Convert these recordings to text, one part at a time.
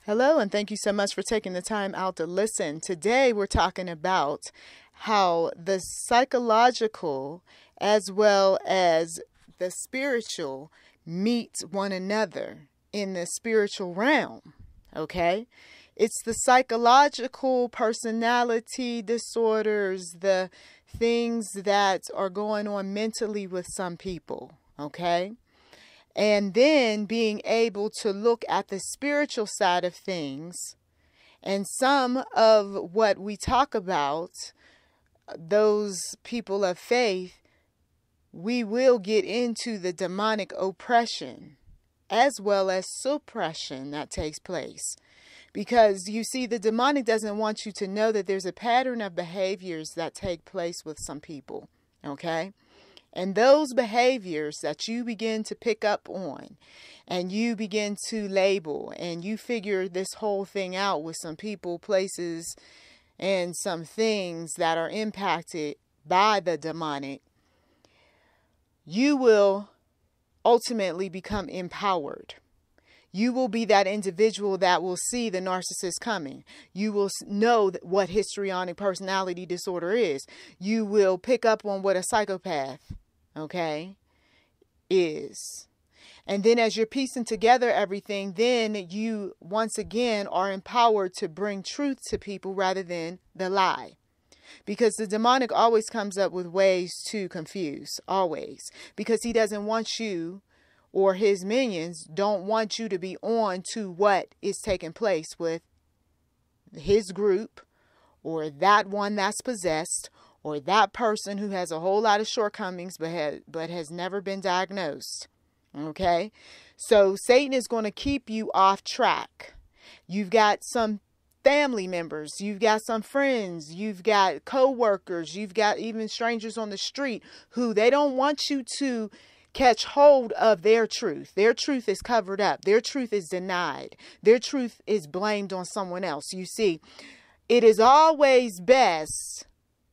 Hello, and thank you so much for taking the time out to listen. Today, we're talking about how the psychological as well as the spiritual meet one another in the spiritual realm. Okay? It's the psychological personality disorders, the things that are going on mentally with some people. Okay? And then being able to look at the spiritual side of things. And some of what we talk about, those people of faith, we will get into the demonic oppression as well as suppression that takes place. Because you see, the demonic doesn't want you to know that there's a pattern of behaviors that take place with some people. Okay? And those behaviors that you begin to pick up on and you begin to label and you figure this whole thing out with some people, places, and some things that are impacted by the demonic, you will ultimately become empowered. You will be that individual that will see the narcissist coming. You will know what histrionic personality disorder is. You will pick up on what a psychopath, okay, is. And then as you're piecing together everything, then you once again are empowered to bring truth to people rather than the lie. Because the demonic always comes up with ways to confuse, always. Because he doesn't want you, or his minions don't want you to be on to what is taking place with his group, or that one that's possessed, or that person who has a whole lot of shortcomings but has never been diagnosed. Okay? So Satan is going to keep you off track. You've got some family members, you've got some friends, you've got co-workers, you've got even strangers on the street who they don't want you to catch hold of their truth. Their truth is covered up. Their truth is denied. Their truth is blamed on someone else. You see, it is always best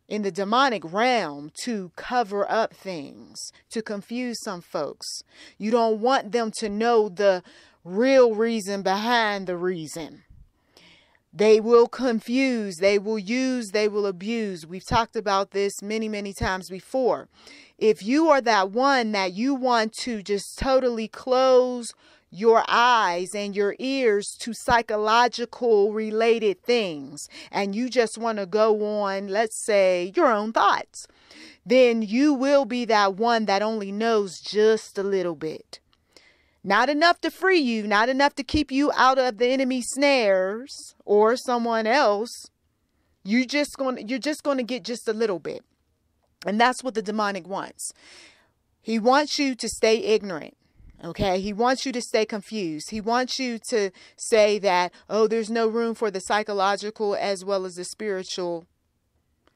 in the demonic realm to cover up things, to confuse some folks. You don't want them to know the real reason behind the reason. They will confuse, they will use, they will abuse. We've talked about this many, many times before. If you are that one that you want to just totally close your eyes and your ears to psychological related things, and you just want to go on, let's say, your own thoughts, then you will be that one that only knows just a little bit. Not enough to free you, not enough to keep you out of the enemy's snares or someone else. You're just going to get just a little bit. And that's what the demonic wants. He wants you to stay ignorant. Okay, he wants you to stay confused. He wants you to say that, oh, there's no room for the psychological as well as the spiritual.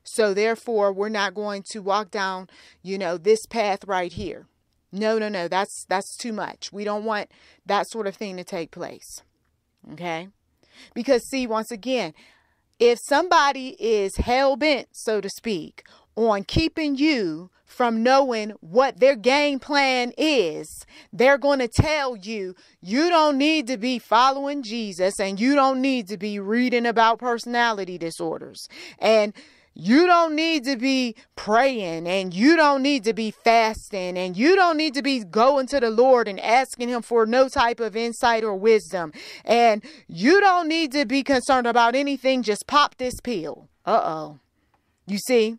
So therefore, we're not going to walk down, this path right here. No, that's too much. We don't want that sort of thing to take place. Okay, because see, once again, if somebody is hell-bent, so to speak, on keeping you from knowing what their game plan is, they're going to tell you, you don't need to be following Jesus, and you don't need to be reading about personality disorders, and you don't need to be praying, and you don't need to be fasting, and you don't need to be going to the Lord and asking him for no type of insight or wisdom, and you don't need to be concerned about anything. Just pop this pill. You see?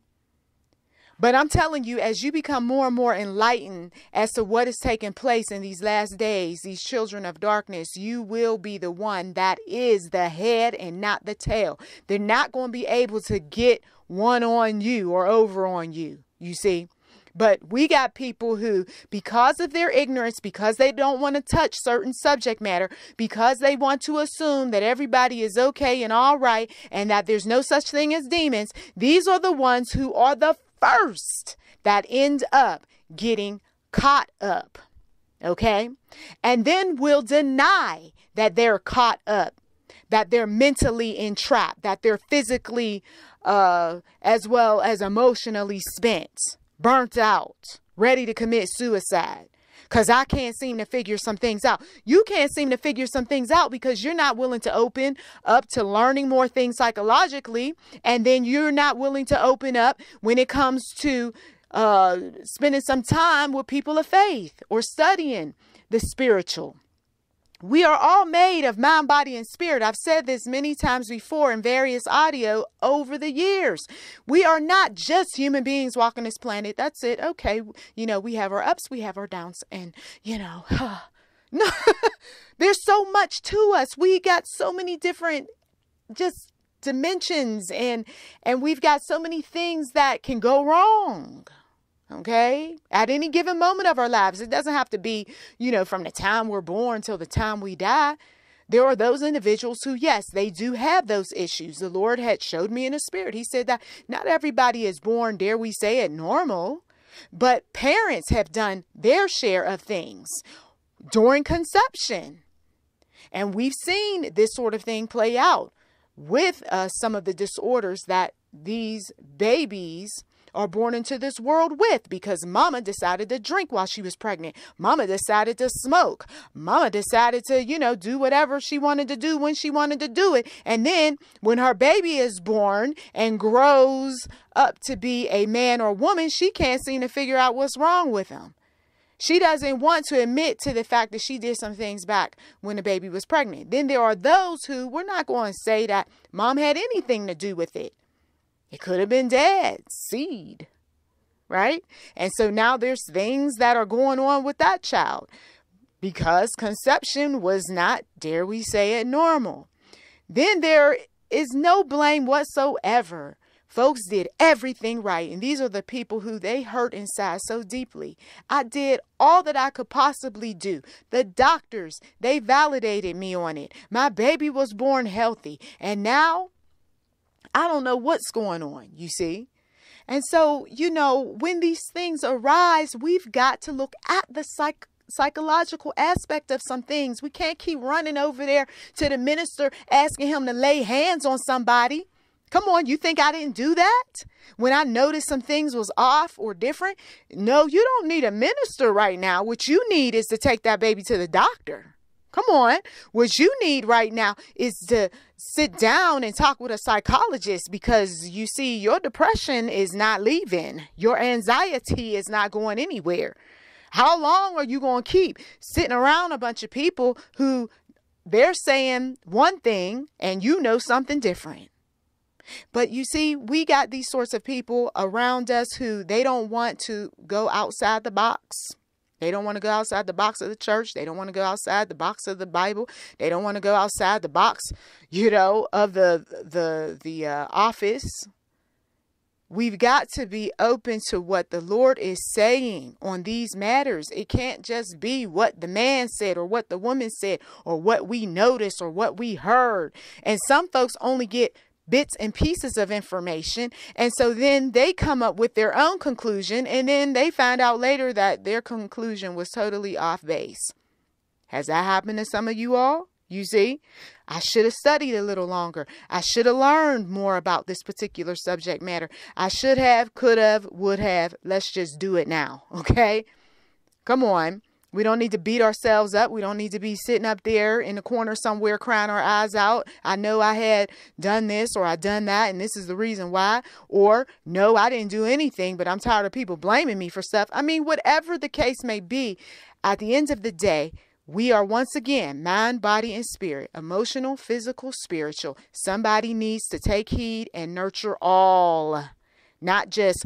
But I'm telling you, as you become more and more enlightened as to what is taking place in these last days, these children of darkness, you will be the one that is the head and not the tail. They're not going to be able to get one on you or over on you, you see. But we got people who, because of their ignorance, because they don't want to touch certain subject matter, because they want to assume that everybody is okay and all right, and that there's no such thing as demons, these are the ones who are the first that end up getting caught up. Okay? And then will deny that they're caught up, that they're mentally entrapped, that they're physically as well as emotionally spent, burnt out, ready to commit suicide. because I can't seem to figure some things out. You can't seem to figure some things out because you're not willing to open up to learning more things psychologically. And then you're not willing to open up when it comes to spending some time with people of faith or studying the spiritual. We are all made of mind, body, and spirit. I've said this many times before in various audio over the years. We are not just human beings walking this planet. That's it. Okay. We have our ups, we have our downs, and no, there's so much to us. We got so many different just dimensions and we've got so many things that can go wrong. Okay. At any given moment of our lives, it doesn't have to be, from the time we're born till the time we die. There are those individuals who, yes, they do have those issues. The Lord had showed me in the spirit. He said that not everybody is born, dare we say it, normal, but parents have done their share of things during conception. And we've seen this sort of thing play out with some of the disorders that these babies are born into this world with, because mama decided to drink while she was pregnant. Mama decided to smoke. Mama decided to, do whatever she wanted to do when she wanted to do it. And then when her baby is born and grows up to be a man or woman, she can't seem to figure out what's wrong with him. She doesn't want to admit to the fact that she did some things back when the baby was pregnant. Then there are those who, we're not going to say that mom had anything to do with it. It could have been dad's seed, right? And so now there's things that are going on with that child because conception was not, dare we say it, normal. Then there is no blame whatsoever. Folks did everything right. And these are the people who they hurt inside so deeply. I did all that I could possibly do. The doctors, they validated me on it. My baby was born healthy. And now I don't know what's going on, you see. And so, when these things arise, we've got to look at the psychological aspect of some things. We can't keep running over there to the minister asking him to lay hands on somebody. Come on, you think I didn't do that when I noticed some things was off or different? No, you don't need a minister right now. What you need is to take that baby to the doctor. Come on. What you need right now is to sit down and talk with a psychologist, because you see, your depression is not leaving. Your anxiety is not going anywhere. How long are you going to keep sitting around a bunch of people who they're saying one thing and something different? But you see, we got these sorts of people around us who they don't want to go outside the box. They don't want to go outside the box of the church. They don't want to go outside the box of the Bible. They don't want to go outside the box, of the office. We've got to be open to what the Lord is saying on these matters. It can't just be what the man said or what the woman said or what we noticed or what we heard. And some folks only get bits and pieces of information. And so then they come up with their own conclusion, and then they find out later that their conclusion was totally off base. Has that happened to some of you all? You see, I should have studied a little longer. I should have learned more about this particular subject matter. I should have, could have, would have. Let's just do it now. Okay. Come on. We don't need to beat ourselves up. We don't need to be sitting up there in the corner somewhere crying our eyes out. I know I had done this or I done that, and this is the reason why. Or, no, I didn't do anything, but I'm tired of people blaming me for stuff. I mean, whatever the case may be, at the end of the day, we are once again mind, body, and spirit, emotional, physical, spiritual. Somebody needs to take heed and nurture all, not just,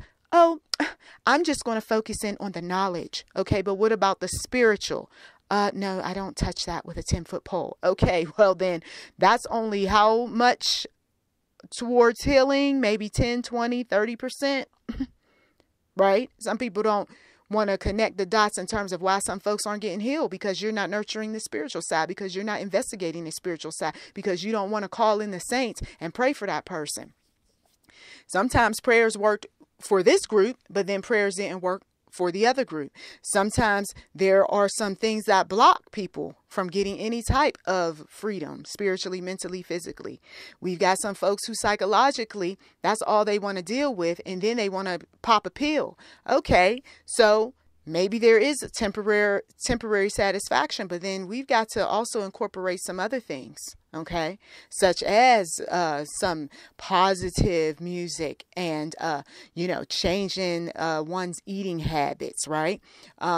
I'm just going to focus in on the knowledge. Okay, but what about the spiritual? No, I don't touch that with a 10-foot pole. Okay, well then that's only how much towards healing? Maybe 10, 20, 30%, right? Some people don't want to connect the dots in terms of why some folks aren't getting healed, because you're not nurturing the spiritual side, because you're not investigating the spiritual side, because you don't want to call in the saints and pray for that person. Sometimes prayers worked for this group, but then prayers didn't work for the other group. Sometimes there are some things that block people from getting any type of freedom, spiritually, mentally, physically. We've got some folks who psychologically, that's all they want to deal with, and then they want to pop a pill. Okay, so maybe there is a temporary satisfaction, but then we've got to also incorporate some other things, okay, such as some positive music and changing one's eating habits, right?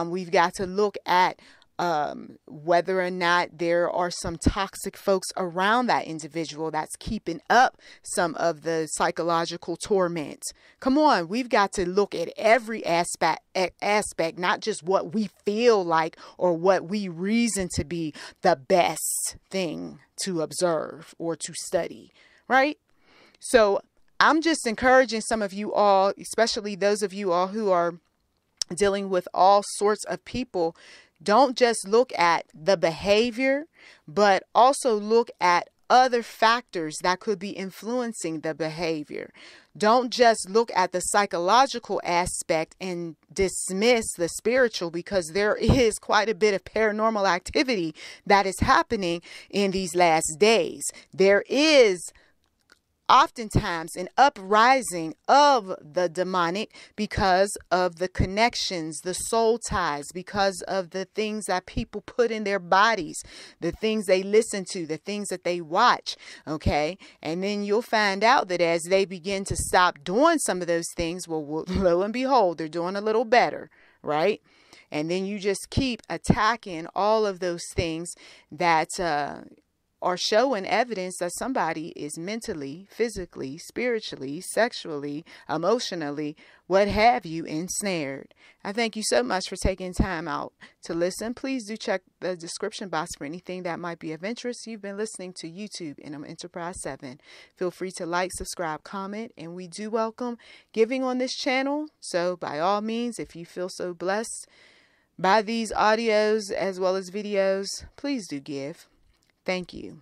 We've got to look at whether or not there are some toxic folks around that individual that's keeping up some of the psychological torment. Come on, we've got to look at every aspect, not just what we feel like or what we reason to be the best thing to observe or to study, right? So I'm just encouraging some of you all, especially those of you all who are dealing with all sorts of people. Don't just look at the behavior, but also look at other factors that could be influencing the behavior. Don't just look at the psychological aspect and dismiss the spiritual, because there is quite a bit of paranormal activity that is happening in these last days. There is oftentimes an uprising of the demonic because of the connections, the soul ties, because of the things that people put in their bodies, the things they listen to, the things that they watch. Okay. And then you'll find out that as they begin to stop doing some of those things, well, lo and behold, they're doing a little better. Right. And then you just keep attacking all of those things that, are showing evidence that somebody is mentally, physically, spiritually, sexually, emotionally, what have you, ensnared. I thank you so much for taking time out to listen. Please do check the description box for anything that might be of interest. You've been listening to YouTube in Enterprise 7. Feel free to like, subscribe, comment, and we do welcome giving on this channel. So by all means, if you feel so blessed by these audios as well as videos, please do give. Thank you.